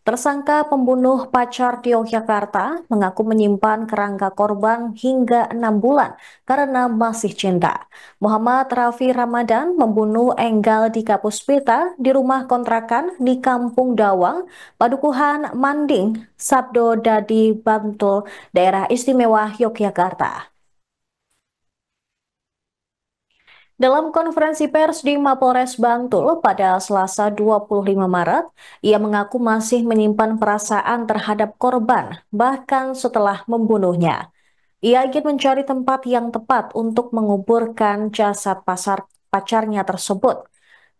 Tersangka pembunuh pacar di Yogyakarta mengaku menyimpan kerangka korban hingga 6 bulan karena masih cinta. Muhammad Raffi Ramadan membunuh Enggal di Kapuspita di rumah kontrakan di Kampung Dawang, Padukuhan Manding, Sabdo Dadi, Bantul, Daerah Istimewa Yogyakarta. Dalam konferensi pers di Mapolres Bantul pada Selasa 25 Maret, ia mengaku masih menyimpan perasaan terhadap korban, bahkan setelah membunuhnya. Ia ingin mencari tempat yang tepat untuk menguburkan jasad pacarnya tersebut.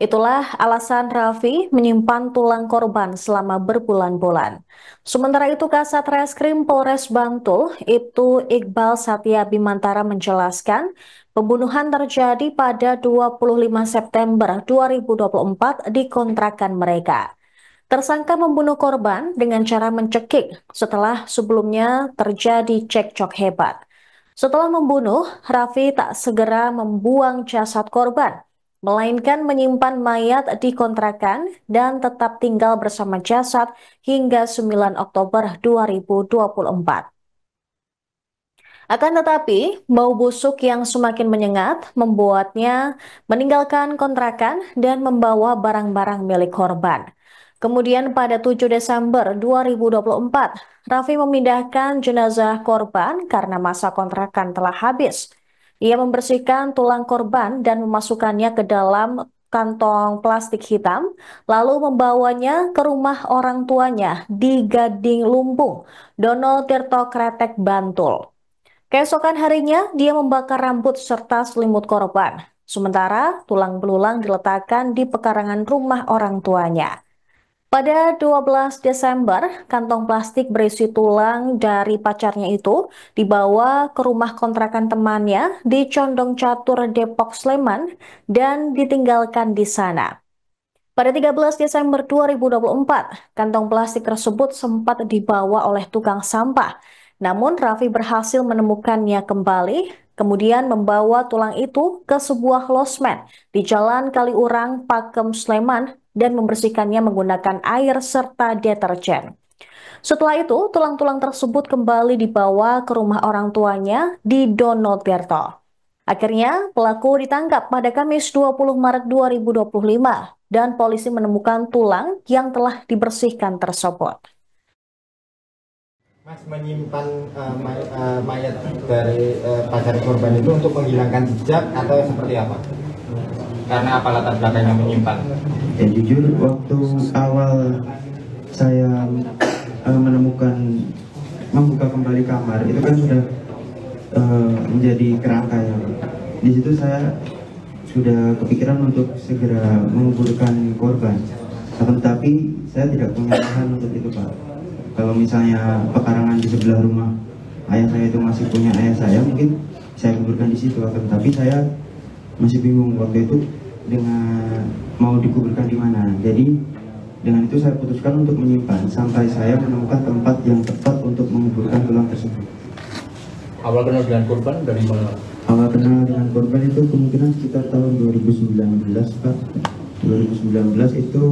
Itulah alasan Raffi menyimpan tulang korban selama berbulan-bulan. Sementara itu, Kasat Reskrim Polres Bantul, Ibtu Iqbal Satya Bimantara menjelaskan, pembunuhan terjadi pada 25 September 2024 di kontrakan mereka. Tersangka membunuh korban dengan cara mencekik setelah sebelumnya terjadi cekcok hebat. Setelah membunuh, Raffi tak segera membuang jasad korban, melainkan menyimpan mayat di kontrakan dan tetap tinggal bersama jasad hingga 9 Oktober 2024. Akan tetapi, bau busuk yang semakin menyengat membuatnya meninggalkan kontrakan dan membawa barang-barang milik korban. Kemudian pada 7 Desember 2024, Raffi memindahkan jenazah korban karena masa kontrakan telah habis. Ia membersihkan tulang korban dan memasukkannya ke dalam kantong plastik hitam, lalu membawanya ke rumah orang tuanya di Gading Lumbung, Dono Tirto Kretek, Bantul. Keesokan harinya, dia membakar rambut serta selimut korban. Sementara tulang belulang diletakkan di pekarangan rumah orang tuanya. Pada 12 Desember, kantong plastik berisi tulang dari pacarnya itu dibawa ke rumah kontrakan temannya di Condong Catur, Depok, Sleman, dan ditinggalkan di sana. Pada 13 Desember 2024, kantong plastik tersebut sempat dibawa oleh tukang sampah. Namun Raffi berhasil menemukannya kembali, kemudian membawa tulang itu ke sebuah losmen di Jalan Kaliurang, Pakem, Sleman, dan membersihkannya menggunakan air serta deterjen. Setelah itu, tulang-tulang tersebut kembali dibawa ke rumah orang tuanya di Donotirto. Akhirnya, pelaku ditangkap pada Kamis 20 Maret 2025 dan polisi menemukan tulang yang telah dibersihkan tersebut. Mas menyimpan mayat dari pacar korban itu untuk menghilangkan jejak atau seperti apa? Karena apa latar belakangnya menyimpan? Ya jujur, waktu awal saya membuka kembali kamar itu kan sudah menjadi kerangka ya. Di situ saya sudah kepikiran untuk segera menguburkan korban. Tetapi saya tidak punya lahan untuk itu, Pak. Kalau misalnya pekarangan di sebelah rumah ayah saya itu masih punya ayah saya, mungkin saya kuburkan di situ. Tapi saya masih bingung waktu itu dengan mau dikuburkan di mana. Jadi dengan itu saya putuskan untuk menyimpan sampai saya menemukan tempat yang tepat untuk menguburkan tulang tersebut. Awal kenal dengan korban dari mana? Awal kenal dengan korban itu kemungkinan sekitar tahun 2019, Pak. 2019 itu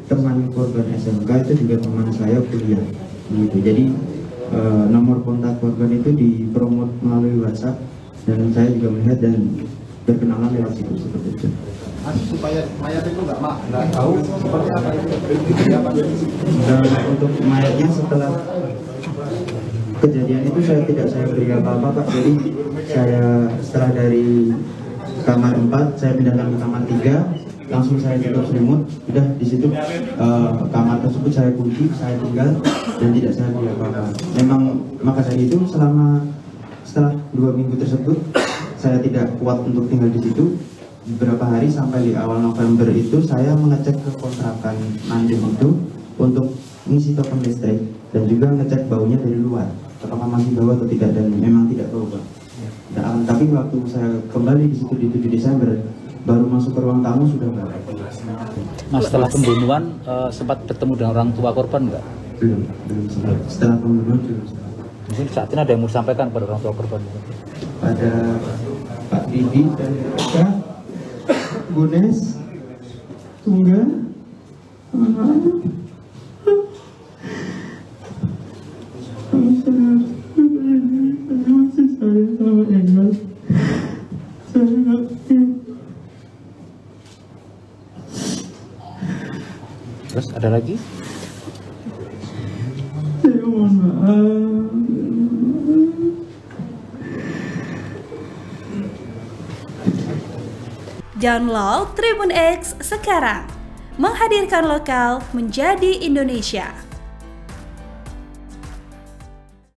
teman korban SMK itu juga teman saya kuliah. Gitu. Jadi nomor kontak korban itu dipromot melalui WhatsApp dan saya juga melihat dan berkenalan lewat situ seperti itu. Supaya mayat itu nggak tahu seperti apa untuk mayatnya setelah kejadian itu saya beri apa-apa, Pak. Jadi saya setelah dari kamar 4 saya pindahkan ke kamar 3, langsung saya tutup selimut. Udah di situ kamar tersebut saya kunci, saya tinggal dan tidak saya beri apa-apa. Memang maka dari itu setelah 2 minggu tersebut saya tidak kuat untuk tinggal di situ. Beberapa hari sampai di awal November itu saya mengecek ke kontrakan Mandem itu untuk mengisi token listrik dan juga ngecek baunya dari luar apakah masih bau atau tidak, dan memang tidak bau, Pak. Nah, tapi waktu saya kembali di situ di 7 Desember baru masuk ke ruang tamu sudah nggak ada. Mas, setelah pembunuhan sempat bertemu dengan orang tua korban nggak? Belum sempat. Setelah pembunuhan belum. Mungkin saat ini ada yang mau disampaikan pada orang tua korban? Pada Pak Didi dan Kak Gunes, Tungga, saya sangat ingat. Terus ada lagi? Saya mohon maaf. Download Tribun X sekarang, menghadirkan lokal menjadi Indonesia.